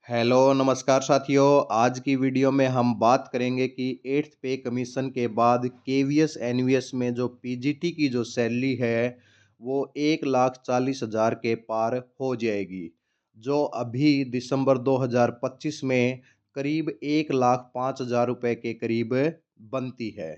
Hello नमस्कार साथियों। आज की वीडियो में हम बात करेंगे कि 8th पे कमीशन के बाद केवीएस एनवीएस में जो पीजीटी की जो सैलरी है वो 1,40,000 के पार हो जाएगी, जो अभी दिसंबर 2025 में करीब 1,05,000 रुपये के करीब बनती है।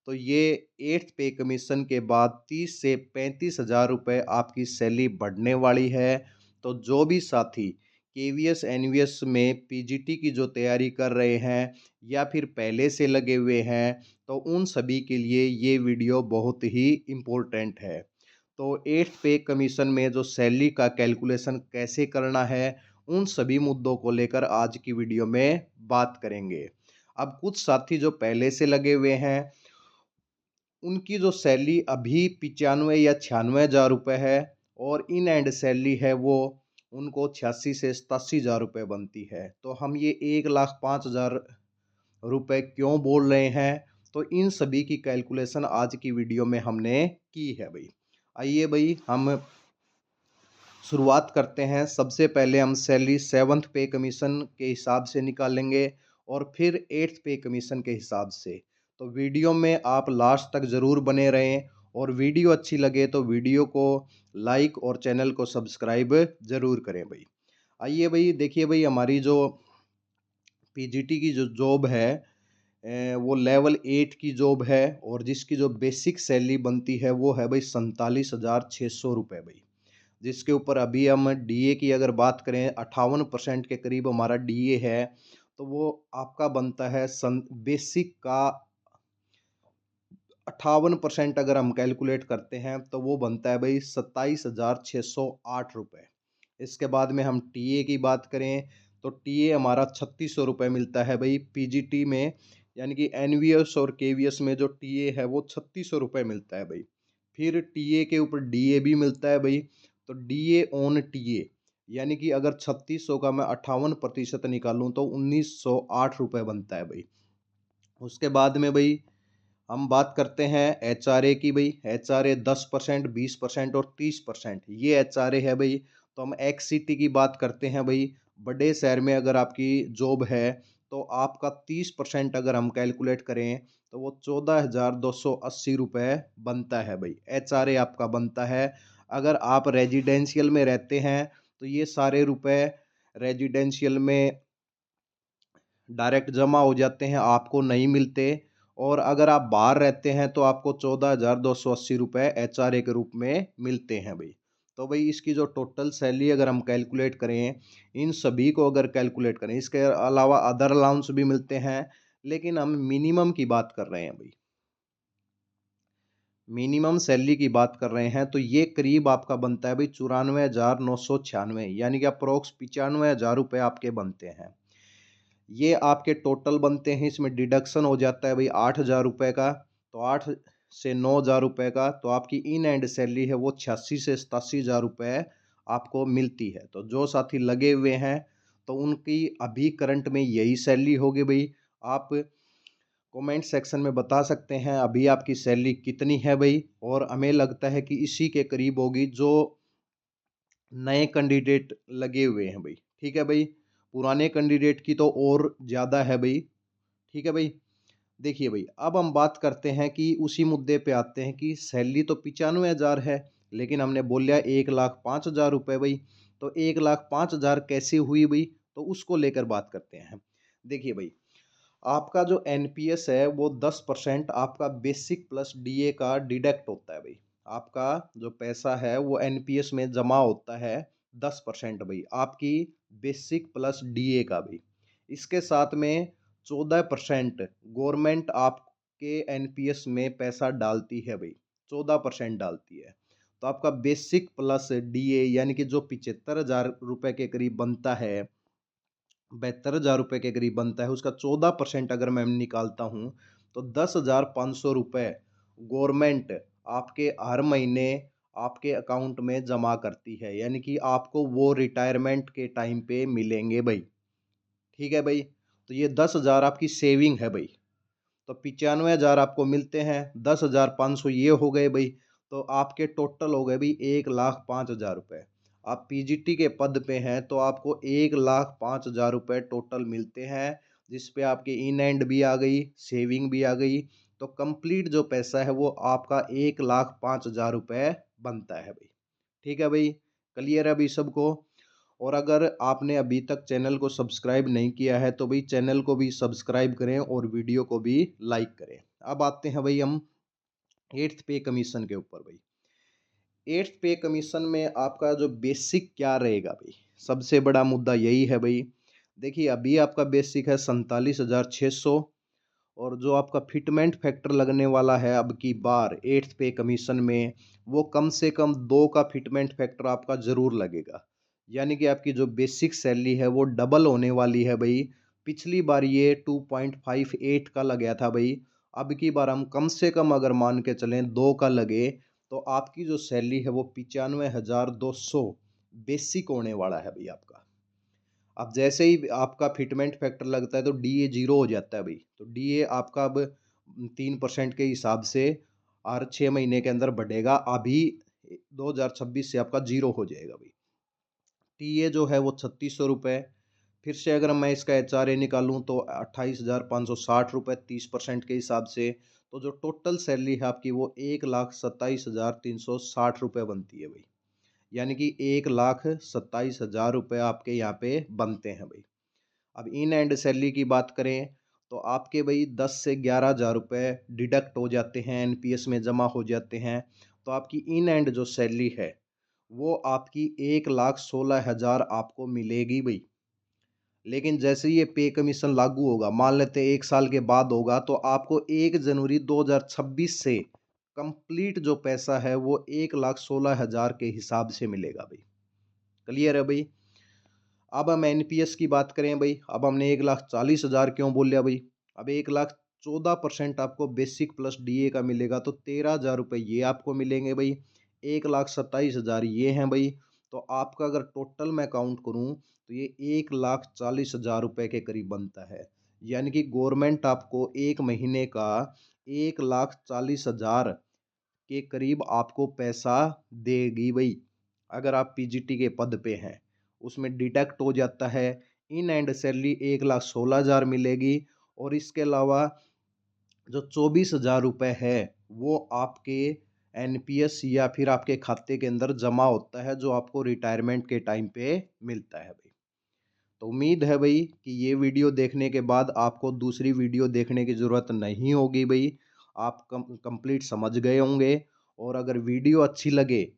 तो ये 8th पे कमीशन के बाद 30 से 35,000 रुपये आपकी सैलरी बढ़ने वाली है। तो जो भी साथी केवीएस एनवीएस में पीजीटी की जो तैयारी कर रहे हैं या फिर पहले से लगे हुए हैं, तो उन सभी के लिए ये वीडियो बहुत ही इम्पोर्टेंट है। तो 8th पे कमीशन में जो सैलरी का कैलकुलेशन कैसे करना है, उन सभी मुद्दों को लेकर आज की वीडियो में बात करेंगे। अब कुछ साथी जो पहले से लगे हुए हैं, उनकी जो सैलरी अभी 95 या 96,000 रुपये है और इन एंड सैलरी है वो उनको 86 से 87,000 रुपये बनती है। तो हम ये 1,05,000 रुपये क्यों बोल रहे हैं, तो इन सभी की कैलकुलेशन आज की वीडियो में हमने की है भाई। आइए भाई हम शुरुआत करते हैं। सबसे पहले हम सैलरी 7th पे कमीशन के हिसाब से निकालेंगे और फिर 8th पे कमीशन के हिसाब से। तो वीडियो में आप लास्ट तक ज़रूर बने रहें और वीडियो अच्छी लगे तो वीडियो को लाइक और चैनल को सब्सक्राइब ज़रूर करें भाई। आइए भाई देखिए भाई, हमारी जो पीजीटी की जो जॉब है वो लेवल 8 की जॉब है और जिसकी जो बेसिक सैलरी बनती है वो है भाई 47,600 रुपये भाई। जिसके ऊपर अभी हम डीए की अगर बात करें 58% के करीब हमारा डीए है, तो वो आपका बनता है बेसिक का 58% अगर हम कैलकुलेट करते हैं तो वो बनता है भाई 27,608 रुपये। इसके बाद में हम टीए की बात करें तो टीए हमारा 3,600 रुपये मिलता है भाई पीजीटी में, यानी कि एनवीएस और केवीएस में जो टीए है वो 3,600 रुपये मिलता है भाई। फिर टीए के ऊपर डीए भी मिलता है भाई। तो डीए ऑन टीए यानी कि अगर 3,600 का मैं 58% निकालूं तो 1,908 रुपये बनता है भाई। उसके बाद में भाई हम बात करते हैं एचआरए की भाई। एचआरए 10%, 20% और 30%, ये एचआरए है भाई। तो हम एक्ससीटी की बात करते हैं भाई। बड़े शहर में अगर आपकी जॉब है तो आपका 30% अगर हम कैलकुलेट करें तो वो 14,280 रुपये बनता है भाई। एचआरए आपका बनता है। अगर आप रेजिडेंशियल में रहते हैं तो ये सारे रुपए रेजिडेंशियल में डायरेक्ट जमा हो जाते हैं, आपको नहीं मिलते। और अगर आप बाहर रहते हैं तो आपको 14,280 रुपये एचआरए के रूप में मिलते हैं भाई। तो भाई इसकी जो टोटल सैलरी अगर हम कैलकुलेट करें, इन सभी को अगर कैलकुलेट करें, इसके अलावा अदर अलाउंस भी मिलते हैं, लेकिन हम मिनिमम की बात कर रहे हैं भाई। मिनिमम सैलरी की बात कर रहे हैं तो ये करीब आपका बनता है भाई 94,996, यानी कि अप्रोक्स 95,000 रुपये आपके बनते हैं। ये आपके टोटल बनते हैं, इसमें डिडक्शन हो जाता है भाई 8,000 रुपये का। तो 8 से 9,000 रुपये का, तो आपकी इन एंड सैलरी है वो 86 से 87,000 रुपये आपको मिलती है। तो जो साथी लगे हुए हैं तो उनकी अभी करंट में यही सैलरी होगी भाई। आप कमेंट सेक्शन में बता सकते हैं अभी आपकी सैलरी कितनी है भाई, और हमें लगता है कि इसी के करीब होगी जो नए कैंडिडेट लगे हुए हैं भाई। ठीक है भाई, पुराने कैंडिडेट की तो और ज़्यादा है भाई। ठीक है भाई। देखिए भाई, अब हम बात करते हैं कि उसी मुद्दे पे आते हैं कि सैलरी तो 95,000 है, लेकिन हमने बोलिया 1,05,000 रुपये भाई। तो 1,05,000 कैसे हुई भाई, तो उसको लेकर बात करते हैं। देखिए भाई, आपका जो एनपीएस है वो 10% आपका बेसिक प्लस डीए का डिडक्ट होता है भाई। आपका जो पैसा है वो एनपीएस में जमा होता है 10% भाई, आपकी बेसिक प्लस डीए का भी। इसके साथ में 14% गवर्नमेंट आपके एनपीएस में पैसा डालती है भाई, 14% डालती है। तो आपका बेसिक प्लस डीए यानी कि जो 75,000 रुपये के करीब बनता है, 72,000 रुपये के करीब बनता है, उसका 14% अगर मैं निकालता हूँ तो 10,500 रुपये गवर्नमेंट आपके हर महीने आपके अकाउंट में जमा करती है, यानी कि आपको वो रिटायरमेंट के टाइम पे मिलेंगे भाई। ठीक है भाई। तो ये 10,000 आपकी सेविंग है भाई। तो 95,000 आपको मिलते हैं, 10,500 ये हो गए भाई। तो आपके टोटल हो गए भाई 1,05,000 रुपये। आप पीजीटी के पद पे हैं तो आपको 1,05,000 रुपये टोटल मिलते हैं, जिस पे आपके इन एंड भी आ गई, सेविंग भी आ गई। तो कंप्लीट जो पैसा है वो आपका 1,05,000 रुपये बनता है भाई। ठीक है भाई, क्लियर है अभी सबको? और अगर आपने अभी तक चैनल को सब्सक्राइब नहीं किया है तो भाई चैनल को भी सब्सक्राइब करें और वीडियो को भी लाइक करें। अब आते हैं भाई हम एट्थ पे कमीशन के ऊपर भाई। एट्थ पे कमीशन में आपका जो बेसिक क्या रहेगा भाई, सबसे बड़ा मुद्दा यही है भाई। देखिए अभी आपका बेसिक है 47,600, और जो आपका फिटमेंट फैक्टर लगने वाला है अब की बार एट्थ पे कमीशन में, वो कम से कम 2 का फिटमेंट फैक्टर आपका ज़रूर लगेगा। यानी कि आपकी जो बेसिक सैलरी है वो डबल होने वाली है भाई। पिछली बार ये 2.58 का लगा था भाई, अब की बार हम कम से कम अगर मान के चलें 2 का लगे तो आपकी जो सैलरी है वो 95,200 बेसिक होने वाला है भाई आपका। अब जैसे ही आपका फिटमेंट फैक्टर लगता है तो डीए जीरो हो जाता है भाई। तो डीए आपका अब 3% के हिसाब से हर 6 महीने के अंदर बढ़ेगा। अभी 2026 से आपका जीरो हो जाएगा भाई। टीए जो है वो 3600 रुपये। फिर से अगर मैं इसका एचआरए निकालूं तो 28,560 रुपये 30% के हिसाब से। तो जो टोटल सैलरी है आपकी वो 1,27,360 रुपये बनती है भाई। यानी कि 1,27,000 रुपये आपके यहाँ पे बनते हैं भाई। अब इन एंड सैलरी की बात करें तो आपके भाई 10 से 11,000 रुपये डिडक्ट हो जाते हैं, एनपीएस में जमा हो जाते हैं। तो आपकी इन एंड जो सैलरी है वो आपकी 1,16,000 आपको मिलेगी भाई। लेकिन जैसे ये पे कमीशन लागू होगा, मान लेते हैं 1 साल के बाद होगा, तो आपको 1 जनवरी 2026 से कंप्लीट जो पैसा है वो 1,16,000 के हिसाब से मिलेगा भाई। क्लियर है भाई? अब हम एनपीएस की बात करें भाई, अब हमने 1,40,000 क्यों बोल लिया भाई? अब 1,14% आपको बेसिक प्लस डीए का मिलेगा, तो 13,000 रुपये ये आपको मिलेंगे भाई। 1,27,000 ये हैं भाई। तो आपका अगर टोटल मैं काउंट करूं तो ये 1,40,000 रुपये के करीब बनता है। यानी कि गवर्नमेंट आपको एक महीने का 1,40,000 के करीब आपको पैसा देगी भाई। अगर आप पीजीटी के पद पे हैं, उसमें डिडक्ट हो जाता है। इन एंड सैलरी 1,16,000 मिलेगी, और इसके अलावा जो 24,000 रुपये है वो आपके एनपीएस या फिर आपके खाते के अंदर जमा होता है, जो आपको रिटायरमेंट के टाइम पे मिलता है भाई। तो उम्मीद है भाई कि ये वीडियो देखने के बाद आपको दूसरी वीडियो देखने की ज़रूरत नहीं होगी भाई। आप कंप्लीट समझ गए होंगे। और अगर वीडियो अच्छी लगे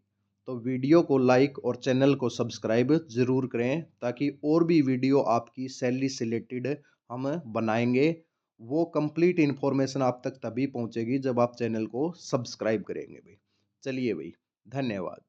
तो वीडियो को लाइक और चैनल को सब्सक्राइब ज़रूर करें, ताकि और भी वीडियो आपकी सैलरी से रिलेटेड हम बनाएंगे। वो कंप्लीट इन्फॉर्मेशन आप तक तभी पहुंचेगी जब आप चैनल को सब्सक्राइब करेंगे भाई। चलिए भाई, धन्यवाद।